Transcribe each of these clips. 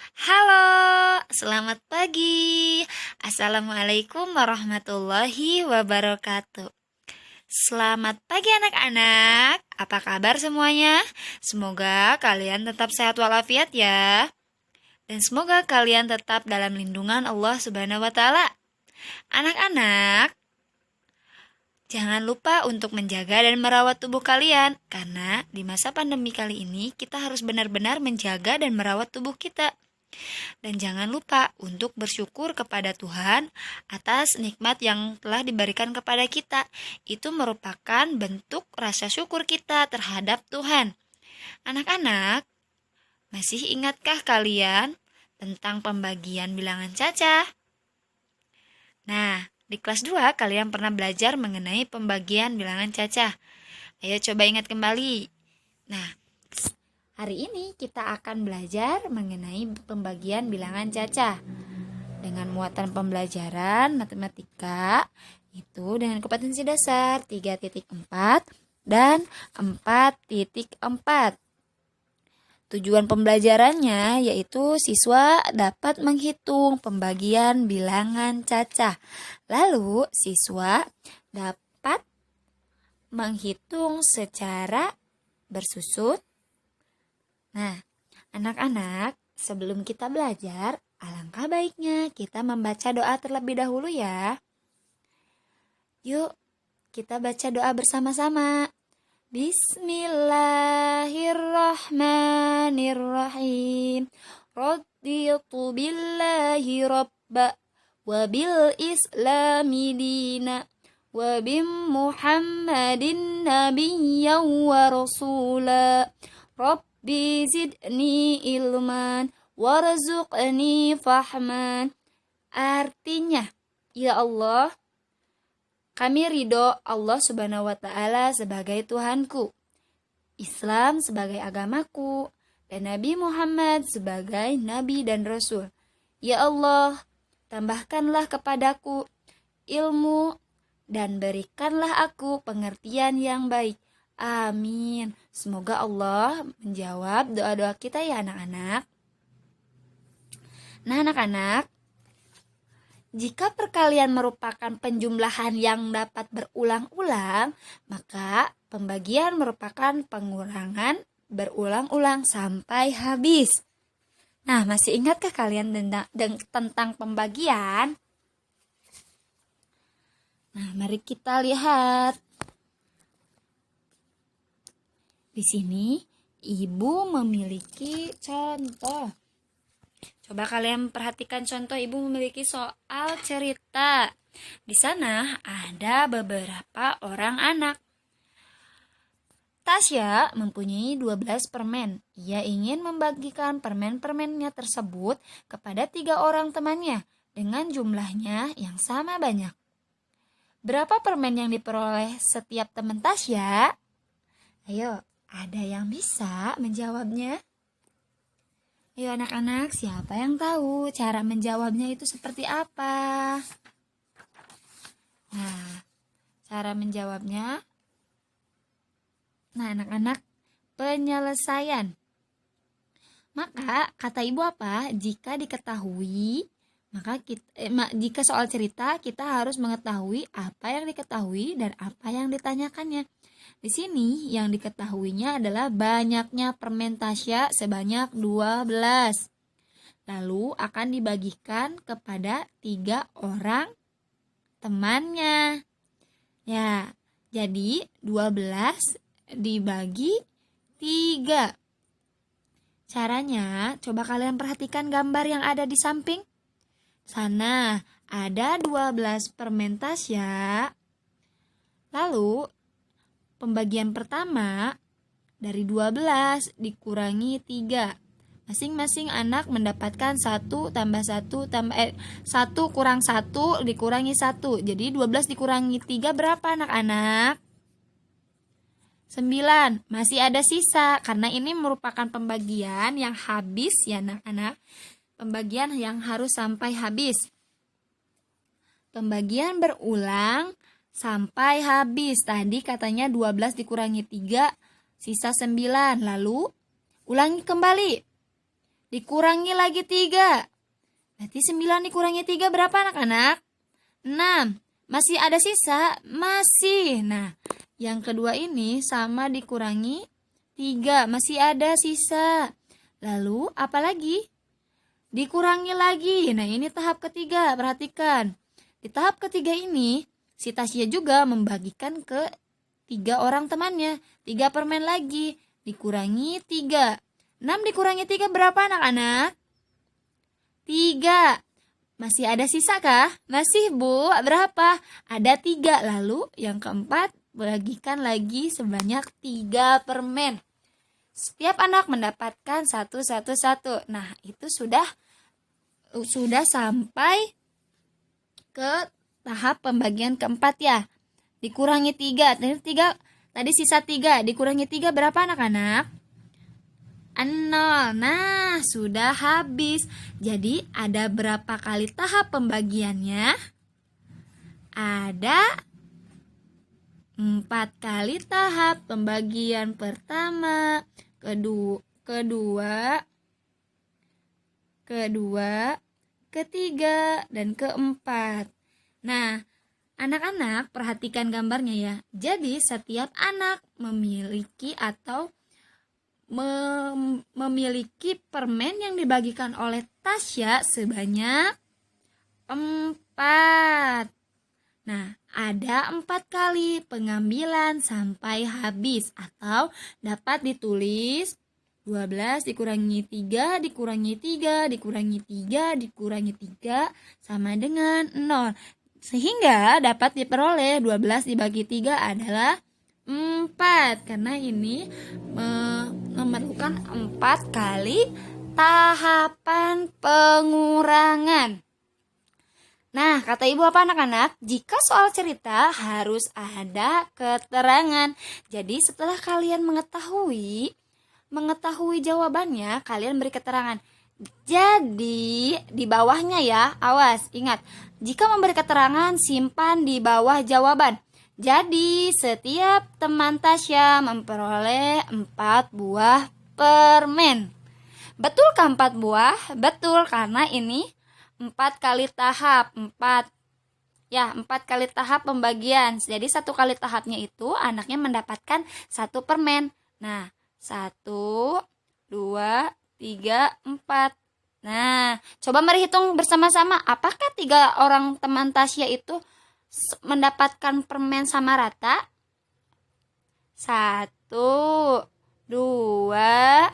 Halo, selamat pagi. Assalamualaikum warahmatullahi wabarakatuh. Selamat pagi anak-anak. Apa kabar semuanya? Semoga kalian tetap sehat walafiat ya. Dan semoga kalian tetap dalam lindungan Allah Subhanahu wa taala. Anak-anak, jangan lupa untuk menjaga dan merawat tubuh kalian karena di masa pandemi kali ini kita harus benar-benar menjaga dan merawat tubuh kita. Dan jangan lupa untuk bersyukur kepada Tuhan atas nikmat yang telah diberikan kepada kita. Itu merupakan bentuk rasa syukur kita terhadap Tuhan. Anak-anak, masih ingatkah kalian tentang pembagian bilangan cacah? Nah, di kelas 2 kalian pernah belajar mengenai pembagian bilangan cacah. Ayo coba ingat kembali. Nah, hari ini kita akan belajar mengenai pembagian bilangan cacah dengan muatan pembelajaran matematika itu dengan kompetensi dasar 3.4 dan 4.4. Tujuan pembelajarannya yaitu siswa dapat menghitung pembagian bilangan cacah. Lalu siswa dapat menghitung secara bersusun. Nah, anak-anak, sebelum kita belajar, alangkah baiknya kita membaca doa terlebih dahulu ya. Yuk, kita baca doa bersama-sama. Bismillahirrahmanirrahim. Raditu billahi rabba wa bil islami dina wa bim muhammadin nabiyyan wa rasula. Rabbi zidni ilman warzuqni fahman. Artinya, ya Allah, kami ridho Allah Subhanahu wa taala sebagai Tuhanku, Islam sebagai agamaku, dan Nabi Muhammad sebagai nabi dan rasul. Ya Allah, tambahkanlah kepadaku ilmu dan berikanlah aku pengertian yang baik. Amin. Semoga Allah menjawab doa-doa kita ya anak-anak. Nah anak-anak, jika perkalian merupakan penjumlahan yang dapat berulang-ulang, maka pembagian merupakan pengurangan berulang-ulang sampai habis. Nah, masih ingatkah kalian tentang pembagian? Nah, mari kita lihat. Di sini, ibu memiliki contoh. Coba kalian perhatikan contoh ibu memiliki soal cerita. Di sana ada beberapa orang anak. Tasya mempunyai 12 permen. Ia ingin membagikan permen-permennya tersebut kepada 3 orang temannya dengan jumlahnya yang sama banyak. Berapa permen yang diperoleh setiap teman Tasya? Ayo, ada yang bisa menjawabnya? Ayo anak-anak, siapa yang tahu cara menjawabnya itu seperti apa? Nah, cara menjawabnya. Nah, anak-anak, penyelesaian. Maka, kata ibu apa? Jika diketahui, jika soal cerita, kita harus mengetahui apa yang diketahui dan apa yang ditanyakannya. Di sini yang diketahuinya adalah banyaknya permen Tasya sebanyak 12. Lalu akan dibagikan kepada 3 orang temannya. Ya, jadi 12 dibagi 3. Caranya, coba kalian perhatikan gambar yang ada di samping. Sana ada 12 permen Tasya. Lalu pembagian pertama dari 12 dikurangi 3. Masing-masing anak mendapatkan 1 tambah 1 kurang 1 dikurangi 1. Jadi 12 dikurangi 3 berapa anak-anak? 9. Masih ada sisa karena ini merupakan pembagian yang habis ya anak-anak. Pembagian yang harus sampai habis. Pembagian berulang sampai habis. Tadi katanya 12 dikurangi 3, sisa 9. Lalu, ulangi kembali. dikurangi lagi 3. Berarti 9 dikurangi 3 berapa anak-anak? 6. Masih ada sisa? Masih. Nah, yang kedua ini sama dikurangi 3. Masih ada sisa. Lalu apa lagi? Dikurangi lagi. Nah, ini tahap ketiga. Perhatikan. Di tahap ketiga ini, si Tasya juga membagikan ke 3 orang temannya. 3 permen lagi. Dikurangi 3. 6 dikurangi 3 berapa anak-anak? 3. Masih ada sisa kah? Masih, Bu. Berapa? Ada 3. Lalu yang keempat, bagikan lagi sebanyak 3 permen. Setiap anak mendapatkan 1. Nah, itu sudah sampai ke tahap pembagian keempat ya. Dikurangi 3. Tadi sisa 3. Dikurangi 3 berapa anak-anak? 0. Nah, sudah habis. Jadi, ada berapa kali tahap pembagiannya? Ada 4 kali tahap pembagian pertama, kedua, ketiga, dan keempat. Nah, anak-anak perhatikan gambarnya ya. Jadi setiap anak memiliki atau memiliki permen yang dibagikan oleh Tasya sebanyak 4. Nah, ada 4 kali pengambilan sampai habis atau dapat ditulis 12 dikurangi 3 dikurangi 3 dikurangi 3 dikurangi 3 sama dengan 0. Sehingga dapat diperoleh 12 dibagi 3 adalah 4. Karena ini memerlukan 4 kali tahapan pengurangan. Nah, kata ibu apa anak-anak? Jika soal cerita harus ada keterangan. Jadi setelah kalian mengetahui jawabannya, kalian beri keterangan. Jadi di bawahnya ya, awas, ingat. Jika memberi keterangan, simpan di bawah jawaban. Jadi setiap teman Tasya memperoleh 4 buah permen. Betulkah 4 buah? Betul, karena ini 4 kali tahap. 4 kali tahap pembagian. Jadi 1 kali tahapnya itu anaknya mendapatkan 1 permen. Nah, 1, 2, 3, 4. Nah, coba mari hitung bersama-sama. Apakah 3 orang teman Tasya itu mendapatkan permen sama rata? 1, 2,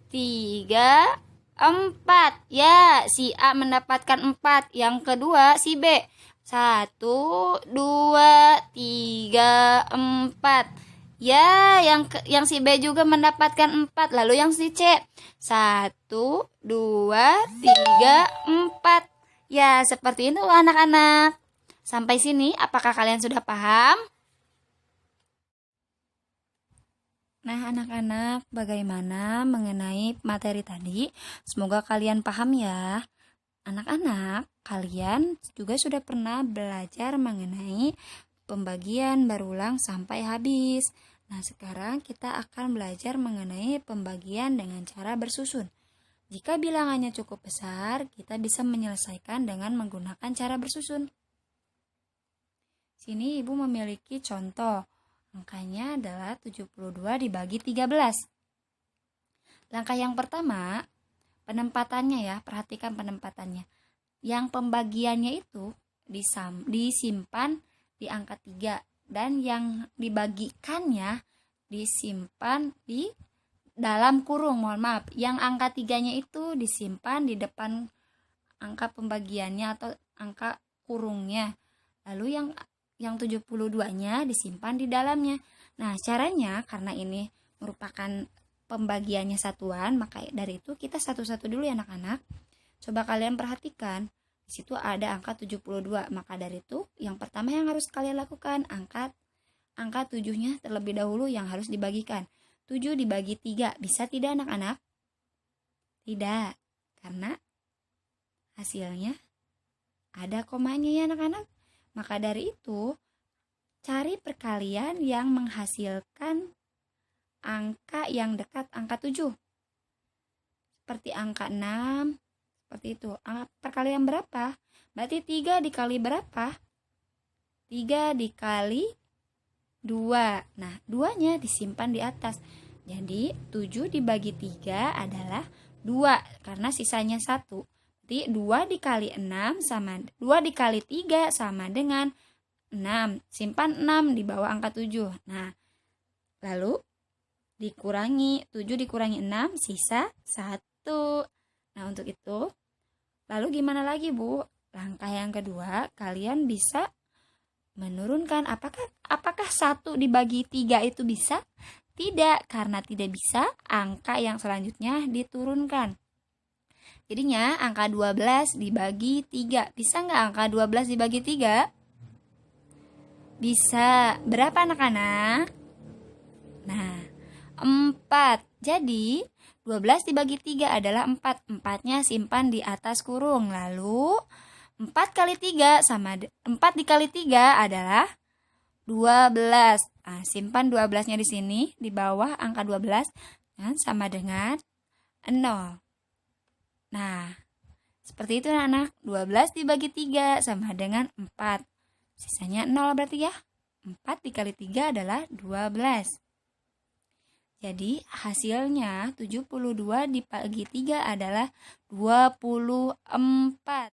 3, 4. Ya, si A mendapatkan 4. Yang kedua si B. 1, 2, 3, 4. Ya, yang si B juga mendapatkan 4. Lalu yang si C. 1, 2, 3, 4. Ya, seperti itu anak-anak. Sampai sini, apakah kalian sudah paham? Nah, anak-anak, bagaimana mengenai materi tadi? Semoga kalian paham ya. Anak-anak, kalian juga sudah pernah belajar mengenai pembagian berulang sampai habis. Nah, sekarang kita akan belajar mengenai pembagian dengan cara bersusun. Jika bilangannya cukup besar, kita bisa menyelesaikan dengan menggunakan cara bersusun. Sini ibu memiliki contoh. Angkanya adalah 72 dibagi 13. Langkah yang pertama, penempatannya ya, perhatikan penempatannya. Yang pembagiannya itu disimpan di angka 3 dan yang dibagikannya disimpan di dalam kurung. Mohon maaf, yang angka 3-nya itu disimpan di depan angka pembagiannya atau angka kurungnya. Lalu yang 72-nya disimpan di dalamnya. Nah, caranya karena ini merupakan pembagiannya satuan, maka dari itu kita satu-satu dulu ya anak-anak. Coba kalian perhatikan, di situ ada angka 72. Maka dari itu yang pertama yang harus kalian lakukan, angka 7-nya terlebih dahulu yang harus dibagikan. 7 dibagi 3, bisa tidak anak-anak? Tidak, karena hasilnya ada komanya ya anak-anak. Maka dari itu, cari perkalian yang menghasilkan angka yang dekat angka 7. seperti angka 6, seperti itu. Perkalian berapa? Berarti 3 dikali berapa? 3 dikali 2. Nah, 2-nya disimpan di atas. Jadi 7 dibagi 3 adalah 2 karena sisanya 1. Jadi 2 dikali 6 sama 2 dikali 3 sama dengan 6. Simpan 6 di bawah angka 7. Nah, lalu dikurangi 7 dikurangi 6 sisa 1. Nah, untuk itu lalu gimana lagi, Bu? Langkah yang kedua, kalian bisa menurunkan. Apakah 1 dibagi 3 itu bisa? Tidak, karena tidak bisa, angka yang selanjutnya diturunkan. Jadinya angka 12 dibagi 3. Bisa nggak angka 12 dibagi 3? Bisa. Berapa anak-anak? Nah, 4. Jadi 12 dibagi 3 adalah 4. 4-nya simpan di atas kurung. Lalu 4 kali 3 sama 4 dikali 3 adalah 12. Nah, simpan 12-nya di sini di bawah angka 12 sama dengan 0. Nah, seperti itu anak-anak. 12 dibagi 3 sama dengan 4. Sisanya 0 berarti ya. 4 dikali 3 adalah 12. Jadi hasilnya 72 dibagi 3 adalah 24.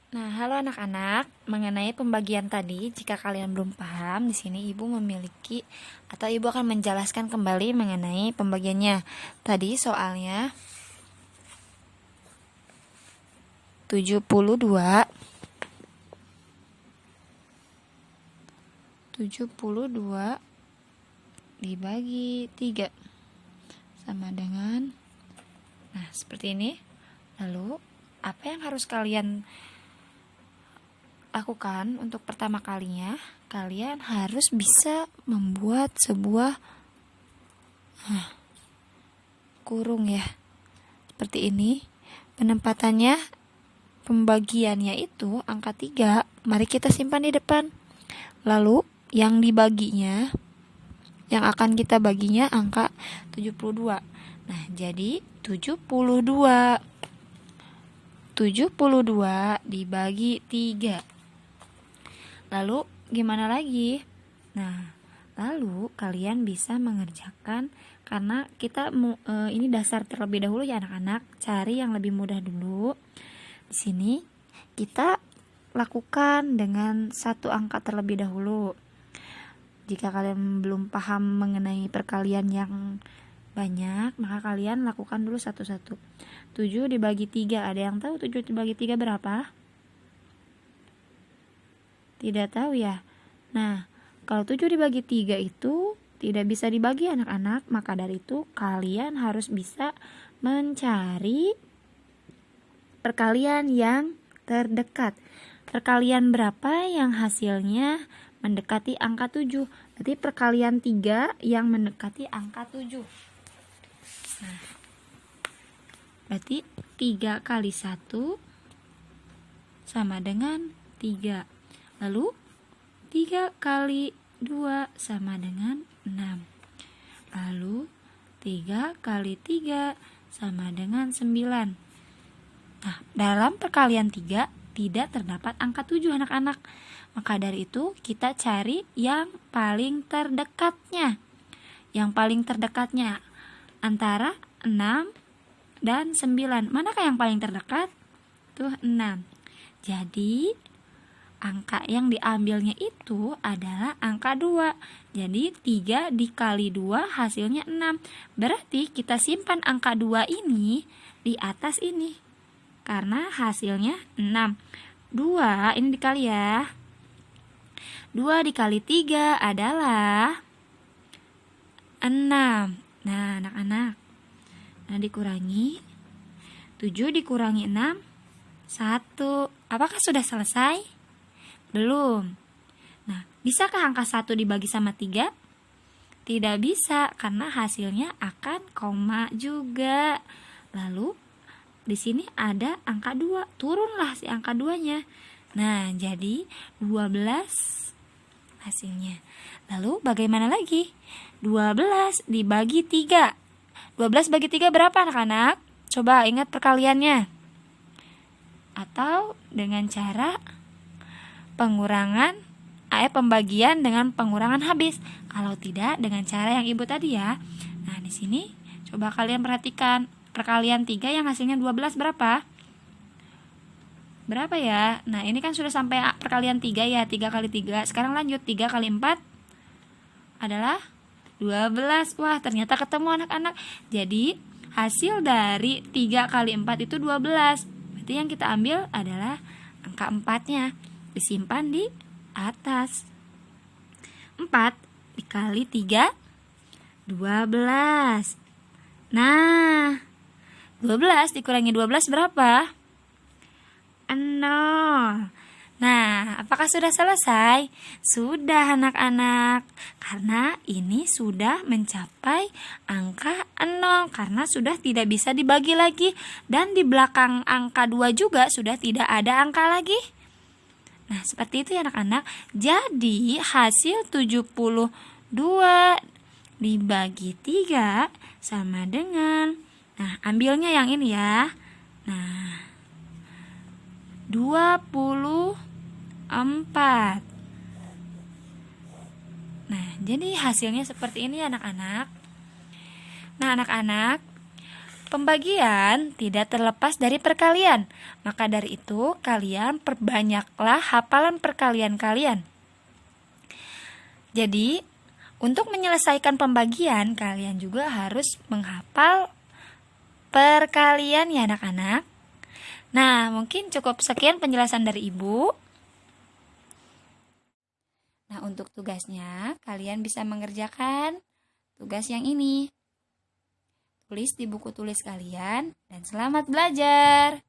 Nah, halo anak-anak, mengenai pembagian tadi, jika kalian belum paham, di sini Ibu memiliki atau Ibu akan menjelaskan kembali mengenai pembagiannya. Tadi soalnya 72 dibagi 3 sama dengan, nah seperti ini. Lalu apa yang harus kalian lakukan untuk pertama kalinya? Kalian harus bisa membuat sebuah kurung ya, seperti ini. Penempatannya, pembagiannya itu angka 3. Mari kita simpan di depan. Lalu yang dibaginya, yang akan kita baginya angka 72. Nah, jadi 72 dibagi 3. Lalu gimana lagi? Nah, lalu kalian bisa mengerjakan, karena kita ini dasar terlebih dahulu ya anak-anak. Cari yang lebih mudah dulu. Di sini kita lakukan dengan satu angka terlebih dahulu. Jika kalian belum paham mengenai perkalian yang banyak, maka kalian lakukan dulu satu-satu. 7 dibagi 3, ada yang tahu 7 dibagi 3 berapa? Tidak tahu ya? Nah, kalau 7 dibagi 3 itu tidak bisa dibagi anak-anak, maka dari itu kalian harus bisa mencari perkalian yang terdekat. Perkalian berapa yang hasilnya mendekati angka 7? Berarti perkalian 3 yang mendekati angka 7. Nah, berarti 3 kali 1 sama dengan 3. Lalu 3 kali 2 sama dengan 6. Lalu 3 kali 3 sama dengan 9. Nah, dalam perkalian 3 tidak terdapat angka 7 anak-anak. Maka dari itu kita cari yang paling terdekatnya. Yang paling terdekatnya antara 6 dan 9. Manakah yang paling terdekat? Tuh 6. Jadi angka yang diambilnya itu adalah angka 2. Jadi 3 dikali 2 hasilnya 6. Berarti kita simpan angka 2 ini di atas ini, karena hasilnya 6. 2 ini dikali ya. 2 dikali 3 adalah 6. Nah anak-anak, dikurangi 7 dikurangi 6, 1. Apakah sudah selesai? Belum. Nah, bisakah angka 1 dibagi sama 3? Tidak bisa, karena hasilnya akan koma juga. Lalu di sini ada angka 2, turunlah si angka 2-nya. Nah, jadi 12 hasilnya. Lalu bagaimana lagi? 12 dibagi 3. 12 bagi 3 berapa anak-anak? Coba ingat perkaliannya. Atau dengan cara pembagian dengan pengurangan habis. Kalau tidak dengan cara yang Ibu tadi ya. Nah, di sini coba kalian perhatikan. Perkalian 3 yang hasilnya 12 berapa? Berapa ya? Nah, ini kan sudah sampai perkalian 3 ya. 3 kali 3. Sekarang lanjut 3 kali 4 adalah 12. Wah, ternyata ketemu anak-anak. Jadi, hasil dari 3 kali 4 itu 12. Berarti yang kita ambil adalah angka 4-nya. Disimpan di atas. 4 dikali 3, 12. Nah, 12 dikurangi 12 berapa? 0. Nah, apakah sudah selesai? Sudah anak-anak. Karena ini sudah mencapai angka 0. Karena sudah tidak bisa dibagi lagi. Dan di belakang angka 2 juga sudah tidak ada angka lagi. Nah, seperti itu ya anak-anak. Jadi, hasil 72 dibagi 3 sama dengan, nah, ambilnya yang ini ya. Nah, 24. Nah, jadi hasilnya seperti ini anak-anak. Nah, anak-anak, pembagian tidak terlepas dari perkalian. Maka dari itu, kalian perbanyaklah hafalan perkalian kalian. Jadi, untuk menyelesaikan pembagian, kalian juga harus menghafal perkalian ya anak-anak. Nah, mungkin cukup sekian penjelasan dari Ibu. Nah, untuk tugasnya, kalian bisa mengerjakan tugas yang ini. Tulis di buku tulis kalian, dan selamat belajar.